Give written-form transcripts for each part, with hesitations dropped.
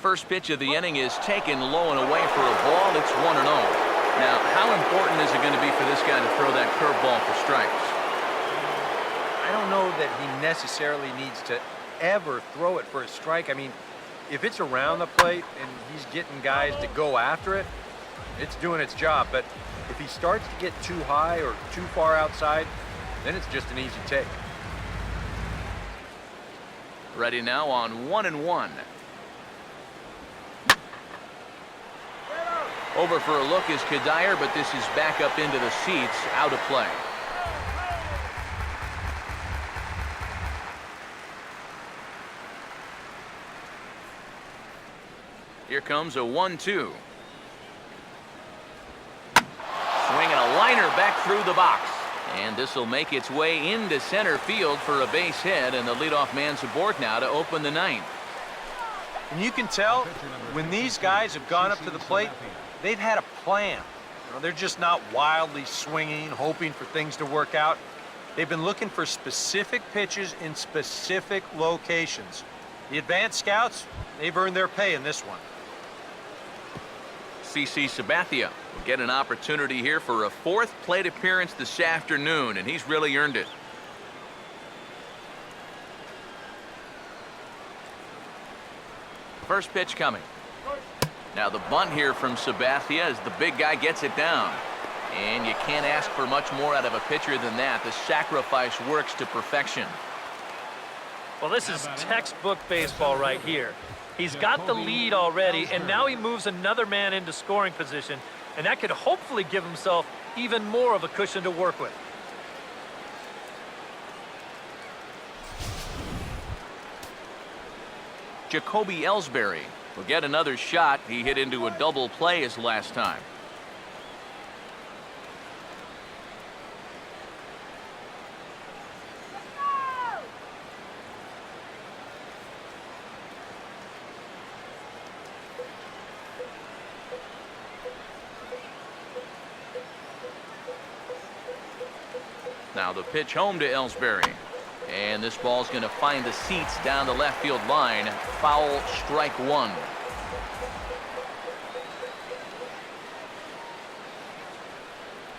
First pitch of the inning is taken low and away for a ball. It's 1-0. Now, how important is it going to be for this guy to throw that curveball for strikes? I don't know that he necessarily needs to ever throw it for a strike. I mean, if it's around the plate and he's getting guys to go after it, it's doing its job. But if he starts to get too high or too far outside, then it's just an easy take. Ready now on 1-1. Over for a look is Kadire, but this is back up into the seats, out of play. Here comes a 1-2. Swinging a liner back through the box. And this will make its way into center field for a base hit, and the leadoff man's aboard now to open the ninth. And you can tell when these guys have gone up to the plate, they've had a plan. You know, they're just not wildly swinging, hoping for things to work out. They've been looking for specific pitches in specific locations. The advanced scouts, they've earned their pay in this one. CC Sabathia will get an opportunity here for a fourth plate appearance this afternoon, and he's really earned it. First pitch coming. Now the bunt here from Sabathia as the big guy gets it down. And you can't ask for much more out of a pitcher than that. The sacrifice works to perfection. Well, this is textbook baseball right here. He's got the lead already, and now he moves another man into scoring position, and that could hopefully give himself even more of a cushion to work with. Jacoby Ellsbury will get another shot. He hit into a double play his last time. Now the pitch home to Ellsbury. And this ball's going to find the seats down the left field line. Foul, strike one.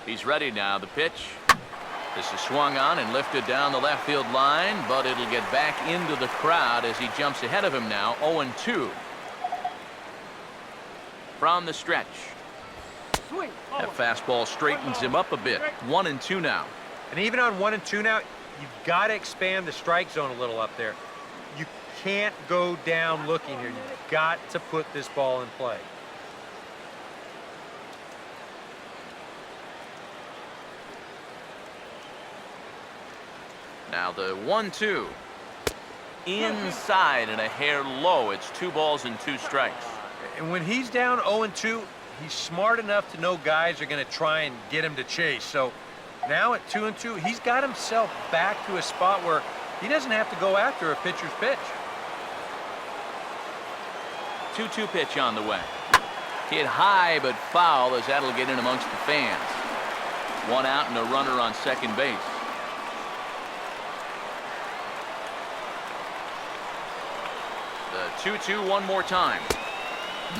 He's ready now. The pitch. This is swung on and lifted down the left field line, but it'll get back into the crowd as he jumps ahead of him now. 0-2. From the stretch. That fastball straightens him up a bit. 1-2 now. And even on 1-2 now, you've got to expand the strike zone a little up there. You can't go down looking here. You've got to put this ball in play. Now the 1-2. Inside and a hair low. It's 2 balls and 2 strikes. And when he's down 0-2, he's smart enough to know guys are going to try and get him to chase. So now at 2-2, he's got himself back to a spot where he doesn't have to go after a pitcher's pitch. 2-2 pitch on the way. Hit high but foul as that'll get in amongst the fans. 1 out and a runner on second base. The 2-2 one more time.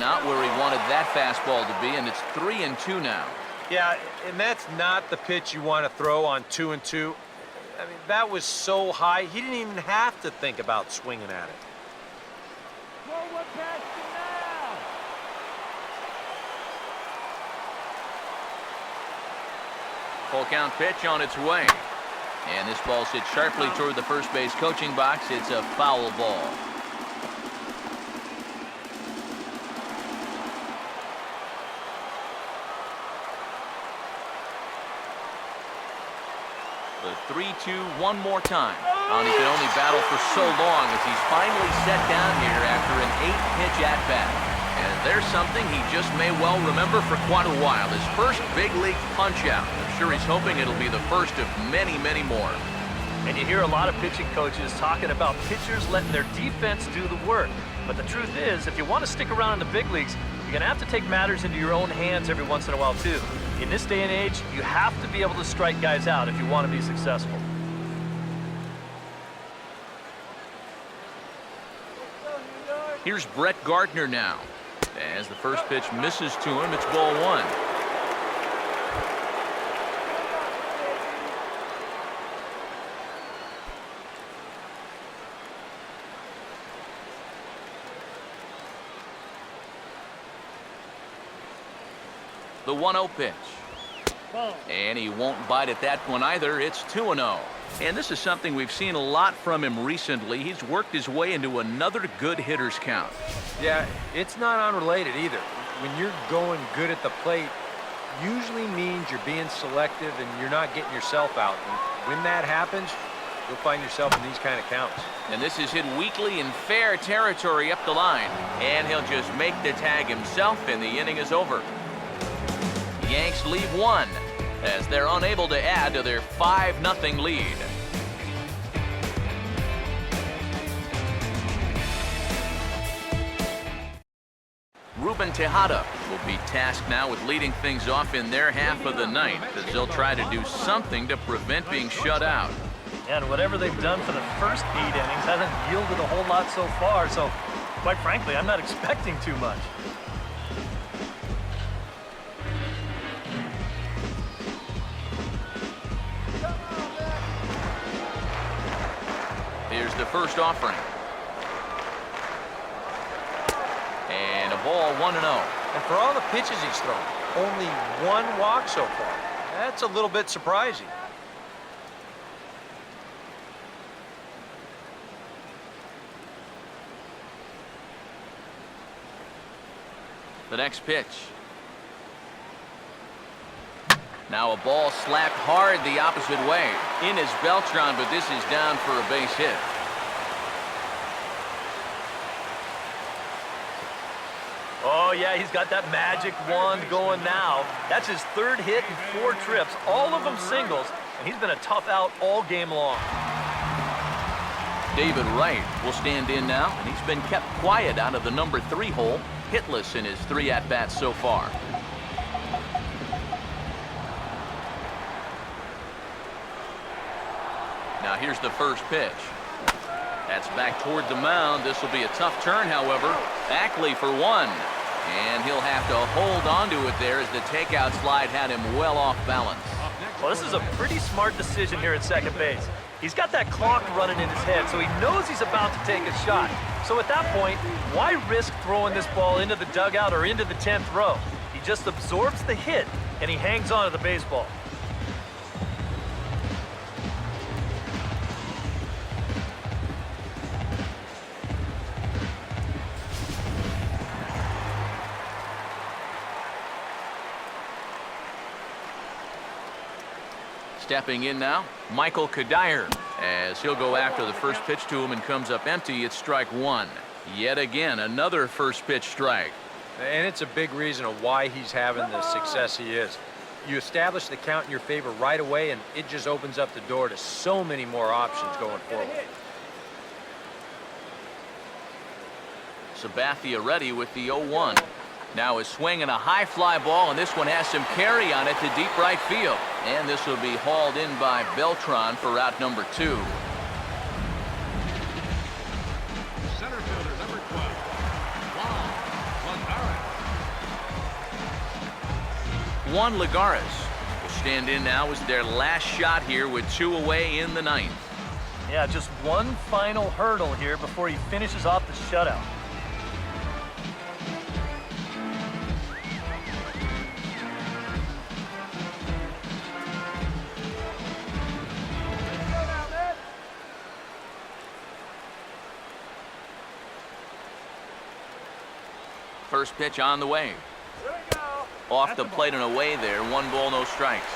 Not where he wanted that fastball to be, and it's 3-2 now. Yeah, and that's not the pitch you want to throw on 2-2. I mean, that was so high, he didn't even have to think about swinging at it. Full count pitch on its way. And this ball's hit sharply toward the first base coaching box. It's a foul ball. The 3-2 one more time. And he can only battle for so long as he's finally set down here after an 8-pitch at-bat. And there's something he just may well remember for quite a while. His first big league punch-out. I'm sure he's hoping it'll be the first of many, many more. And you hear a lot of pitching coaches talking about pitchers letting their defense do the work. But the truth is, if you want to stick around in the big leagues, you're going to have to take matters into your own hands every once in a while, too. In this day and age, you have to be able to strike guys out if you want to be successful. Here's Brett Gardner now. As the first pitch misses to him, it's ball one. The 1-0 pitch. And he won't bite at that one either. It's 2-0. And this is something we've seen a lot from him recently. He's worked his way into another good hitter's count. Yeah, it's not unrelated either. When you're going good at the plate, usually means you're being selective and you're not getting yourself out. And when that happens, you'll find yourself in these kind of counts. And this is hit weakly in fair territory up the line. And he'll just make the tag himself, and the inning is over. The Yanks leave one as they're unable to add to their 5-0 lead. Ruben Tejada will be tasked now with leading things off in their half of the ninth, as they'll try to do something to prevent being shut out. And whatever they've done for the first 8 innings hasn't yielded a whole lot so far, so quite frankly, I'm not expecting too much. Here's the first offering. And a ball 1-0. And for all the pitches he's thrown, only 1 walk so far. That's a little bit surprising. The next pitch. Now a ball slapped hard the opposite way. In is Beltran, but this is down for a base hit. Oh, yeah, he's got that magic wand going now. That's his 3rd hit in 4 trips, all of them singles, and he's been a tough out all game long. David Wright will stand in now, and he's been kept quiet out of the number 3 hole, hitless in his 3 at-bats so far. Now here's the first pitch. That's back toward the mound. This will be a tough turn, however. Ackley for 1. And he'll have to hold on to it there as the takeout slide had him well off balance. Well, this is a pretty smart decision here at second base. He's got that clock running in his head, so he knows he's about to take a shot. So at that point, why risk throwing this ball into the dugout or into the 10th row? He just absorbs the hit, and he hangs on to the baseball. Stepping in now, Michael Kadire, as he'll go after the first pitch to him and comes up empty. It's strike 1. Yet again, another first pitch strike. And it's a big reason of why he's having the success he is. You establish the count in your favor right away, and it just opens up the door to so many more options going forward. Sabathia ready with the 0-1. Now a swing and a high fly ball, and this one has some carry on it to deep right field. And this will be hauled in by Beltran for out number 2. Center fielder number 12, Juan Lagares will stand in now as their last shot here with 2 away in the 9th. Yeah, just one final hurdle here before he finishes off the shutout. First pitch on the way. Off the plate and away there. 1 ball, no strikes.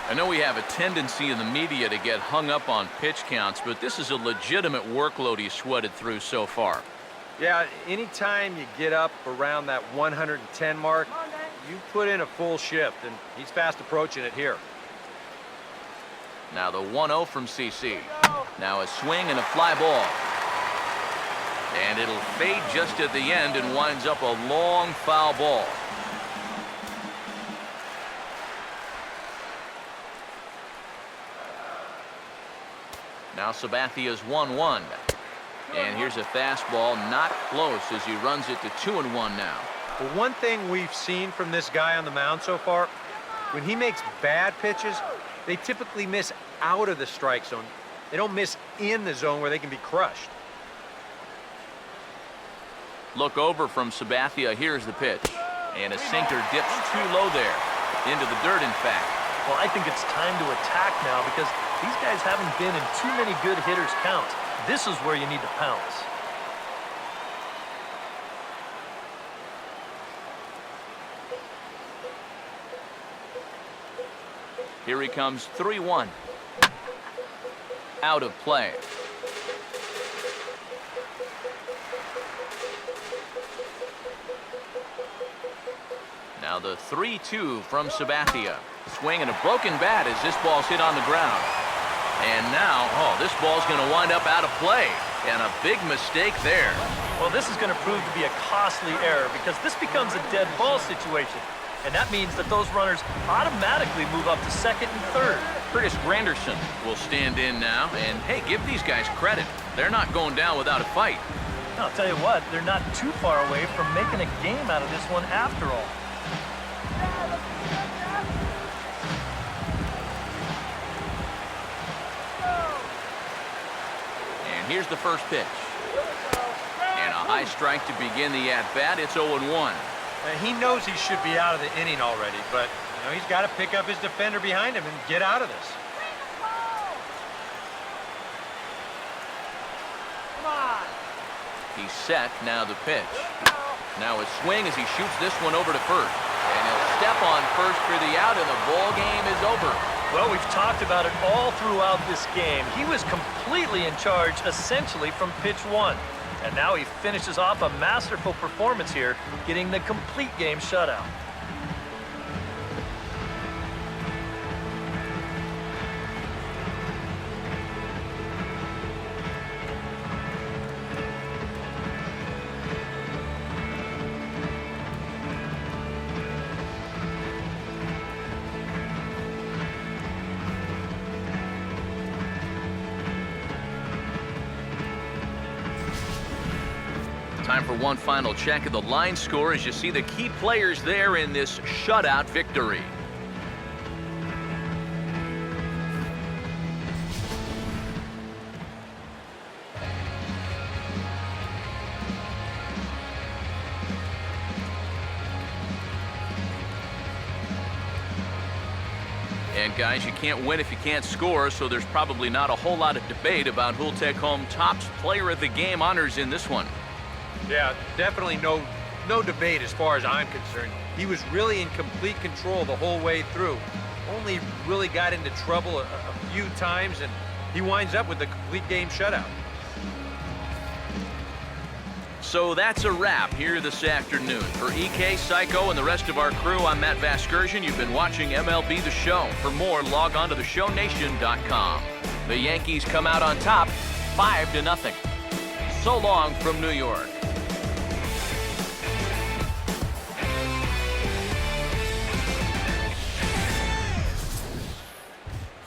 I know we have a tendency in the media to get hung up on pitch counts, but this is a legitimate workload he's sweated through so far. Yeah, anytime you get up around that 110 mark, you put in a full shift, and he's fast approaching it here. Now the 1-0 from CC. Now a swing and a fly ball. And it'll fade just at the end and winds up a long foul ball. Now Sabathia's 1-1. And here's a fastball not close as he runs it to 2-1 now. Well, one thing we've seen from this guy on the mound so far, when he makes bad pitches, they typically miss out of the strike zone. They don't miss in the zone where they can be crushed. Look over from Sabathia. Here's the pitch. And a sinker dips too low there. Into the dirt, in fact. Well, I think it's time to attack now because these guys haven't been in too many good hitters' counts. This is where you need to pounce. Here he comes, 3-1. Out of play. Now the 3-2 from Sabathia. Swing and a broken bat as this ball's hit on the ground. And now, this ball's going to wind up out of play. And a big mistake there. Well, this is going to prove to be a costly error because this becomes a dead ball situation. And that means that those runners automatically move up to second and third. Curtis Granderson will stand in now. And, hey, give these guys credit. They're not going down without a fight. I'll tell you what, they're not too far away from making a game out of this one after all. And here's the first pitch. And a high strike to begin the at-bat. It's 0-1. He knows he should be out of the inning already, but he's got to pick up his defender behind him and get out of this. He's set. Now the pitch. Now a swing as he shoots this one over to first. And he'll step on first for the out, and the ball game is over. Well, we've talked about it all throughout this game. He was completely in charge, essentially, from pitch one. And now he finishes off a masterful performance here, getting the complete game shutout. Time for one final check of the line score as you see the key players there in this shutout victory. And guys, you can't win if you can't score, so there's probably not a whole lot of debate about who'll take home top player of the game honors in this one. Yeah, definitely no debate as far as I'm concerned. He was really in complete control the whole way through. Only really got into trouble a few times, and he winds up with the complete game shutout. So that's a wrap here this afternoon. For EK, Psycho, and the rest of our crew, I'm Matt Vasgersian. You've been watching MLB The Show. For more, log on to theshownation.com. The Yankees come out on top, 5-0. So long from New York.